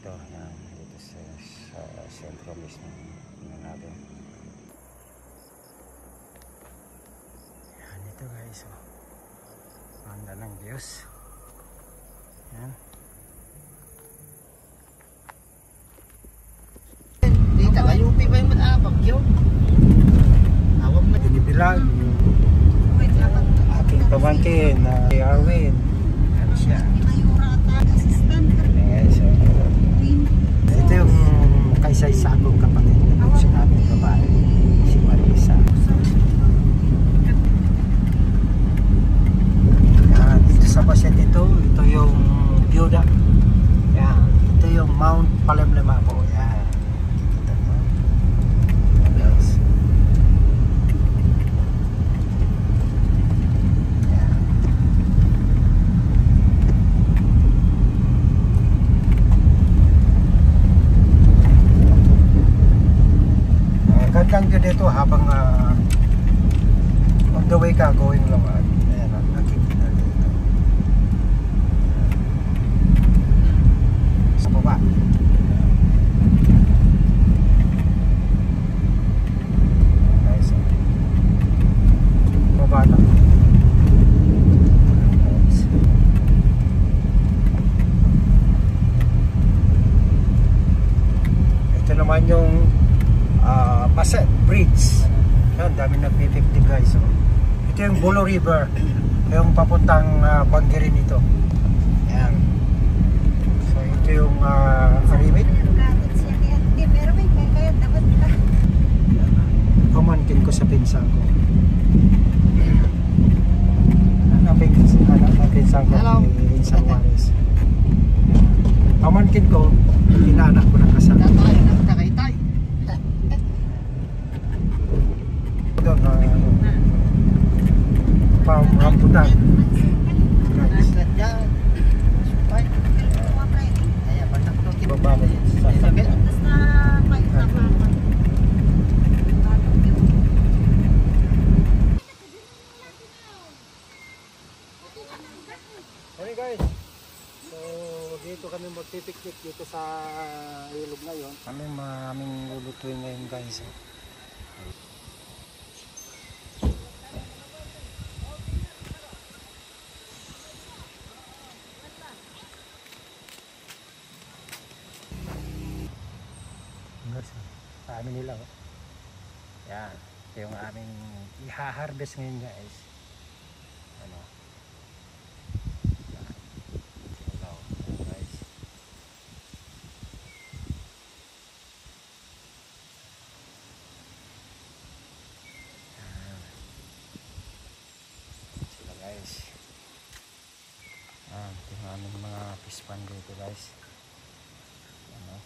dito. Yan, dito sa sentro mismo natin. Yan ito guys. Oh. Banda ng Diyos. Yan. Dito ayupi ba yung matapag yun? Awang na Binibilag yung aking pamangkin na Arwin. Ano siya? Ito yung kaisa-isa akong kapatid na sa aming babae, si Marisa. Yan, dito sa pasyente ito yung byuda. Yan, ito yung Mount Palemlema po. Yan. Kita mo? Yes. Yan. Gandang view dito habang on the way ka going Lawag. Ayan, nakikita dito. Sa baba. Guys, baba na. Ito naman yung Passet Bridge. Yan, dami nagpipiknik guys. So, ito yung Bulo River. Yung papuntang Bangirin ito. Yan. So, ito yung Arimit. Pamangkin ko sa pinsan ko. Ang pinsan ko. Pinsan Juarez. Pamangkin ko, inaanak ko ng kasama. Rambutan. Hey guys, so dito kami magpipiknik dito sa ilog ngayon. Aming lulutuin ngayon guys. Sa amin nila oh. Yan, ito yung aming iha-harvest ngayon guys. Ano? Yan. Sinaw. Yan guys. Yan. Sila guys. Yan, ito yung aming mga fish pan dito guys. Ano?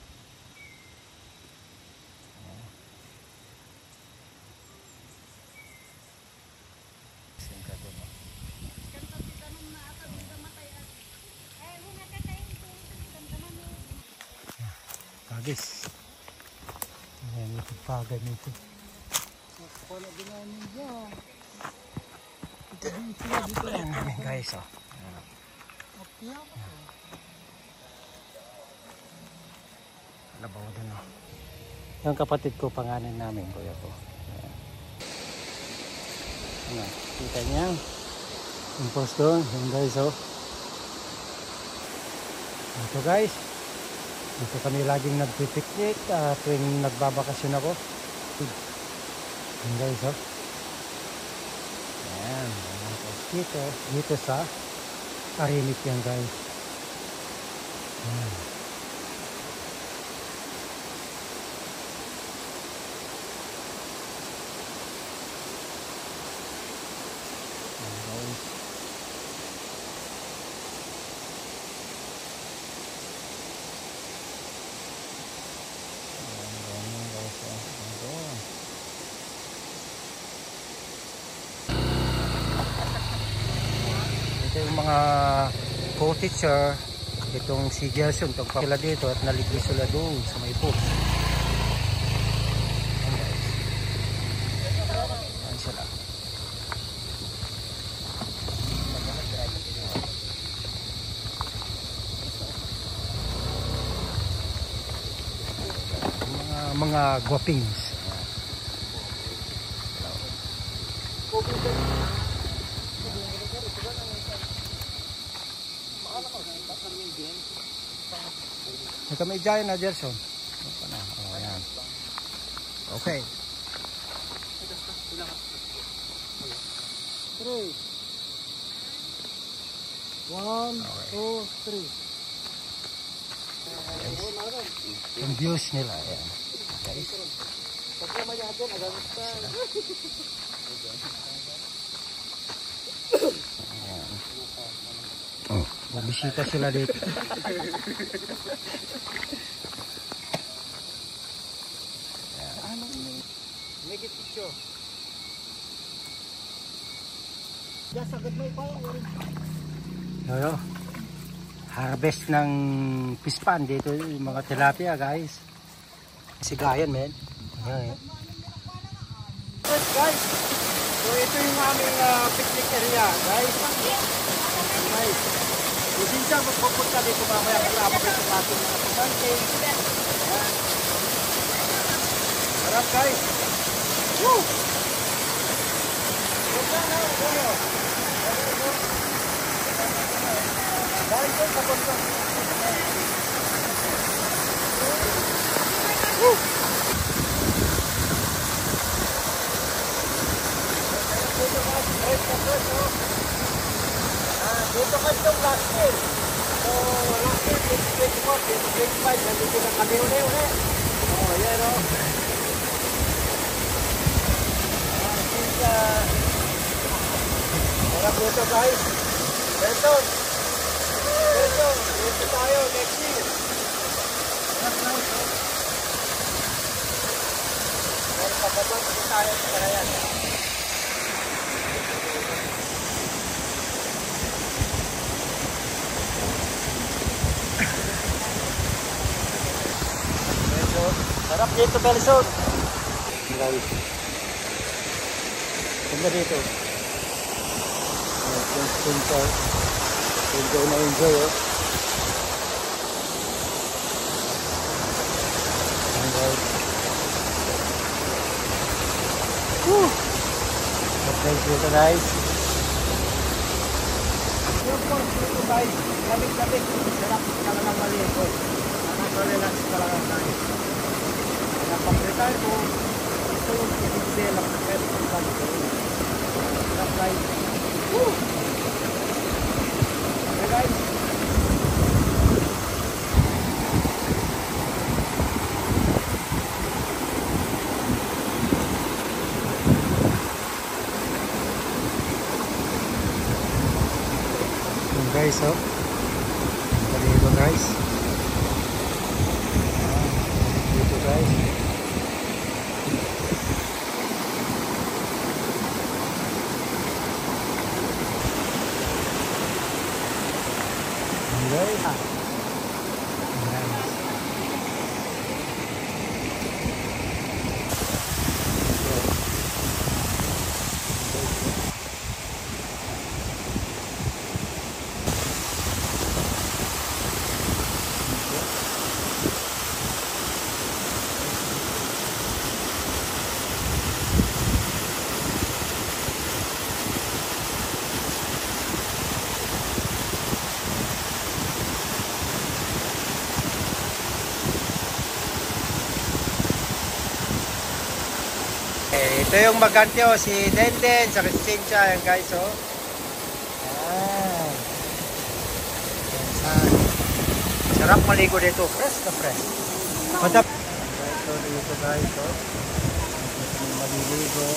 Pagis. Ayan yung pagpagay nito. Ayan namin guys oh. Labaw din oh. Yung kapatid ko pangalan namin kuya ko. Ayan. Kita niya. Yung post doon. Yung guys oh. Ito guys. Dito kami laging nagpipiknik tuwing nagbabakasyon ako. Ayan guys oh. Ayan. Dito sa Arimit yan guys. Ayan. Ito yung mga co-teacher, itong si Gerson, itong sila dito at naligis sila doon sa may pool. Ayan sila. mga guwapings. May dyan na Gerson. Oh, ayan. Okay. 3. 1, 2, 3. Yung views nila. Ayan. Okay. Oh, bumisita sila dito. Make it picture. Harvest ng pispan dito yung mga tilapia, guys. Sigayan, men. Ayan. Yes, guys. So ito yung aming picnic area, guys. Guys. Hindi siya magpupunta dito mamaya kasama ko sa ating mga pagkante. Harap, guys. Woo! Dito ka itong last year. So, last year, 2024, 2025, nandito na kami ulit. Oh, yan o. Harap dito, guys. Benton. Dito tayo next year. Harap, guys. Pero pagkabang dito tayo sa karayan. Harap dito, Belson. Guys. Ganda dito. Enjoy na enjoy, oh. Ayan, guys. Woo! Okay, dito, guys. Dito, guys. Labig-labig. Sarap ka na lang maliit, oh. Relax ka lang, guys. Napag-retire ko. Ito yung i-develop na pwede kong gagawin. Sarap, guys. Woo! Okay, guys. Yung guys, oh. Dito, guys. Dito, guys. Ito yung magante, oh, si Denden sa Chincha, yan guys, oh. Ayan. Sarap maligo dito, fresh na fresh. Madap. Ito dito, guys, oh. Maliligo.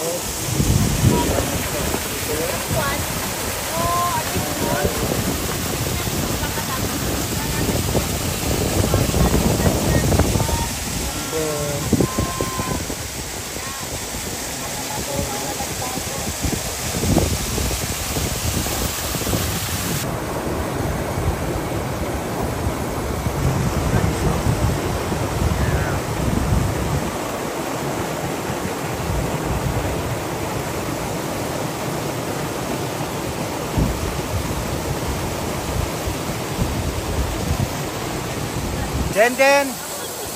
Denden,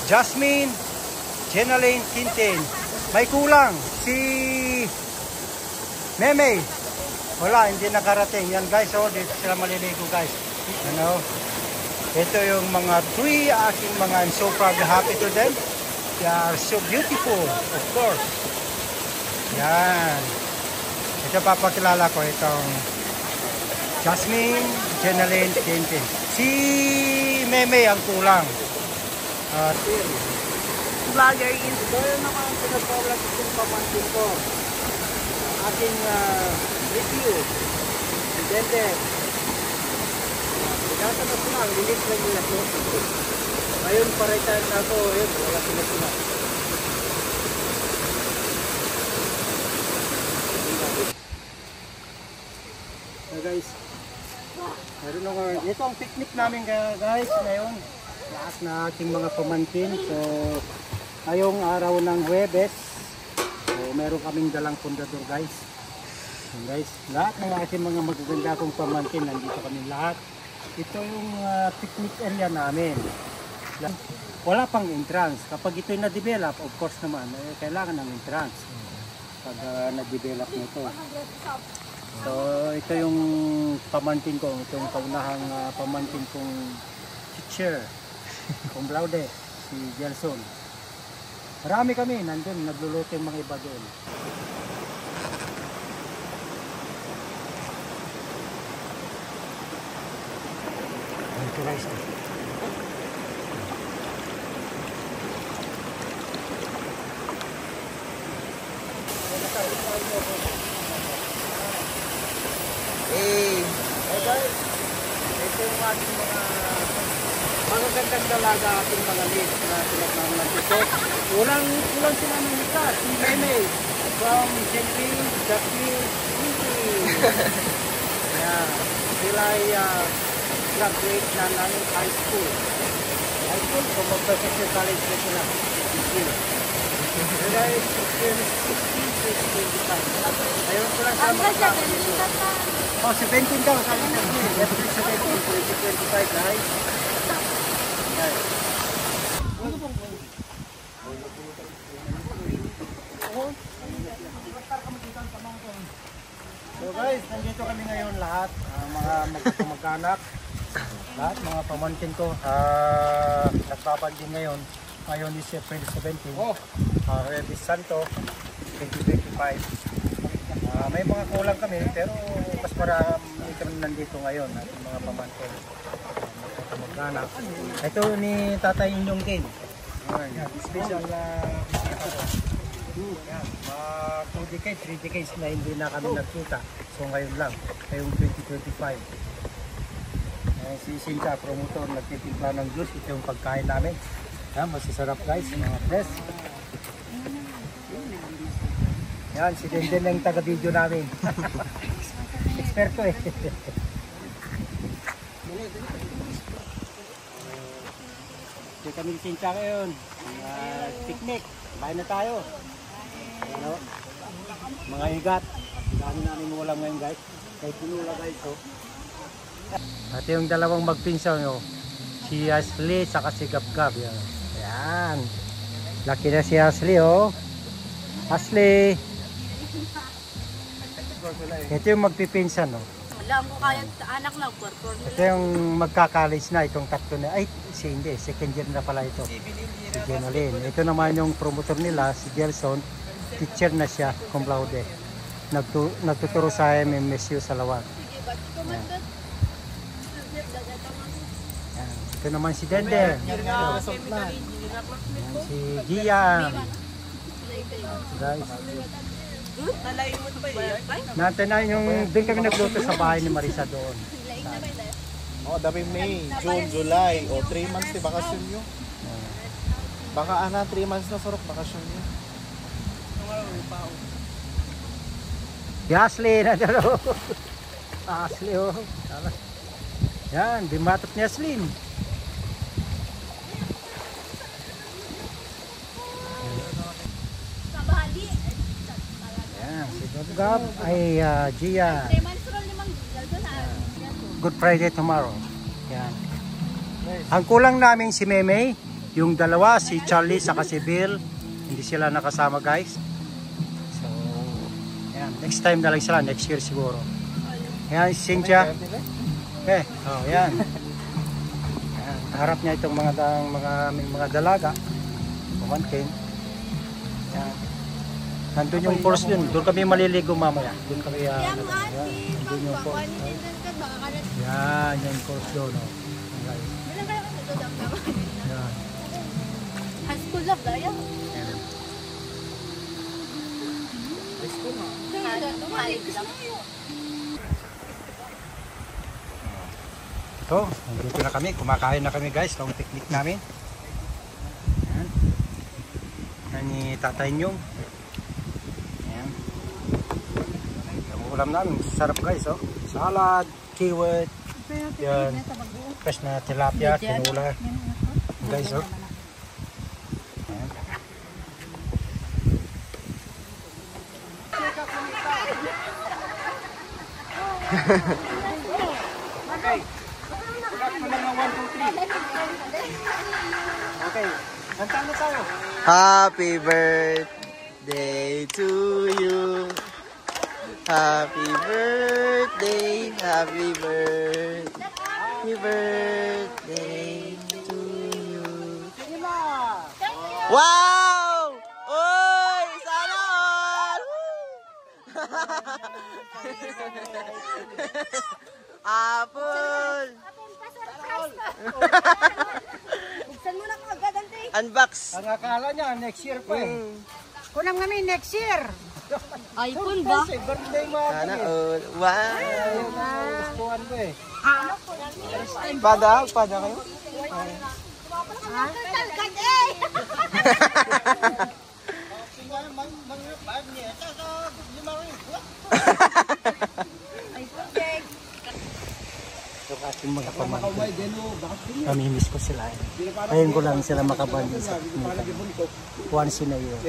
Jasmine, Jenaline Tintin. May kulang si Meme. Wala, hindi nakarating. Yan guys, oh, dito sila maliligo guys. Ano? Ito yung mga 3 aking mga, I'm so proud and happy to them. They are so beautiful, of course. Yan. Ito papakilala ko itong Jasmine Jenaline Tintin. Si Meme ang kulang. At Vlogger is ito yung naman pinag-vlog itong pamangkin ko. Aking review. And then, tinatanong ko lang, lilit lang nila ko. Ngayon, paritan na ako, yun, wala sila sila. So guys, meron ako, ito ang picnic namin guys, ngayon. Lahat na ating mga pamangkin. So, ngayong araw ng Huwebes, so meron kaming dalang pundador guys. So guys, lahat ng ating mga magaganda kong pamangkin, nandito kami lahat. Ito yung picnic area namin. Wala pang entrance. Kapag ito'y na-develop, of course naman, kailangan ng entrance. Pag na-develop nito. So, ito yung pamangkin ko. Ito yung kaunahang pamangkin kong teacher. Cum laude, si Gelson. Marami kami, nandun, nagluluto yung mga iba doon. Ito guys. Eh, Hey guys, ito yung ating mga magagandang dalaga ating mga list na pinagmamalan dito. Kulang sila ng isa, si Meme from Jenaline Jasmine Tintin. Yeah, sila ay graduate na namin high school. High school, so mag-professor college na sila. Sila ay 16-25. Ayun ko lang sa mga klase dito. Oh, 17 daw, sabi niya. Yes, 17, 25 guys. So guys, nandito kami ngayon lahat, mga magkamag-anak, lahat mga pamangkin ko, nagbabanding ngayon. Ngayon is April 17, Huwebes Santo, 2025. May mga kulang kami, pero mas marami kami nandito ngayon, ating mga pamangkin. Magkamag-anak. Ito ni Tatay Inyong din. Special 2 decades, 3 decades na hindi na kami nagkita. So ngayon lang, ngayong 2025. Si Sinta, promotor, nagtitimpla ng juice. Ito yung pagkain namin. Masasarap guys, mga press. Yan, si Denden yung taga-video namin. Eksperto eh. Ito kami ni Sinta ngayon. Picnic. Kain na tayo. Ano? Mga higat. Dami namin ulam ngayon guys. Kahit pinula guys. Oh. At yung dalawang magpinsan oh. Si Ashley saka si Gab-Gab. Yan. Laki na si Ashley oh. Ashley. Ito yung magpipinsan oh. Wala mo kaya anak na Ito yung magka-college na itong tatlo na. Ay, hindi. Second year na pala ito. Si Jenaline. Ito naman yung promotor nila, si Gelson. Teacher na siya, cum laude. Nagtuturo sa MMSU sa Lawag. Ito naman si Dender. Si Gian. Guys. Natin na yung doon kami nagluto sa bahay ni Marisa doon. dami May, June, July, 3 months di bakasyon nyo. Baka 3 months na sarap bakasyon nyo. Si Ashley na dalo. Ashley oh. Yan, dimatot ni Ashley. Si Gab ay Gia. Good Friday tomorrow. Yan. Ang kulang namin si Meme, yung dalawa, si Charlie saka si Bill. Hindi sila nakasama guys. So, yan. Next time na lang sila. Next year siguro. Yan, si Cynthia. Okay. Oh, yan. Yan. Harap niya itong mga dalaga. Pamangkin. Yan. Nandun yung falls dun. Doon kami maliligo mamaya. Doon kami nandun yung falls. Yan, yung falls doon. Oh. Guys. Yan. High school love ba yan? Ito, nandito na kami. Kumakain na kami guys. Itong picnic namin. Yan. Yan ni Tatay Nyong. Yan. Yung ulam namin. Sarap guys. Oh. Salad, kiwit. Yan. Fresh na tilapia. Tinula. Guys oh. Yan. Okay. Okay. Kanta na tayo. Happy birthday to you. Happy birthday, happy birthday, happy birthday to you. Wow! Oy, sana all! Apple! Buksan mo na agad, ante. Unbox! Ang akala niya, next year pa eh. Kunang namin next year. iPhone ba? Kasi birthday mo Sana all! Wow! Gustuhan ko eh. Pada kayo? Yung ating mga pamangkin. Namimiss ko sila eh. Ngayon ko lang sila makabandi sa once in a year.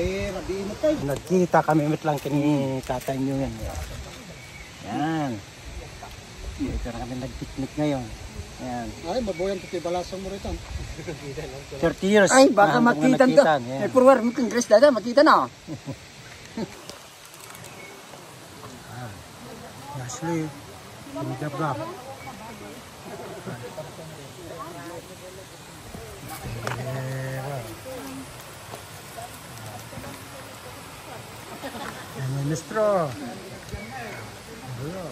Nagkita kami mit lang kini Tatay nyo yan. Yan. Dito na kami nag-picnic ngayon. Yan. Ay, mabuyan pati balasang mo rito. 30 years. Ay, baka na makita to. Yan. May purwar mo Chris dada, makita na. Ashley, gab-gab. Yan, Mistro. Hello.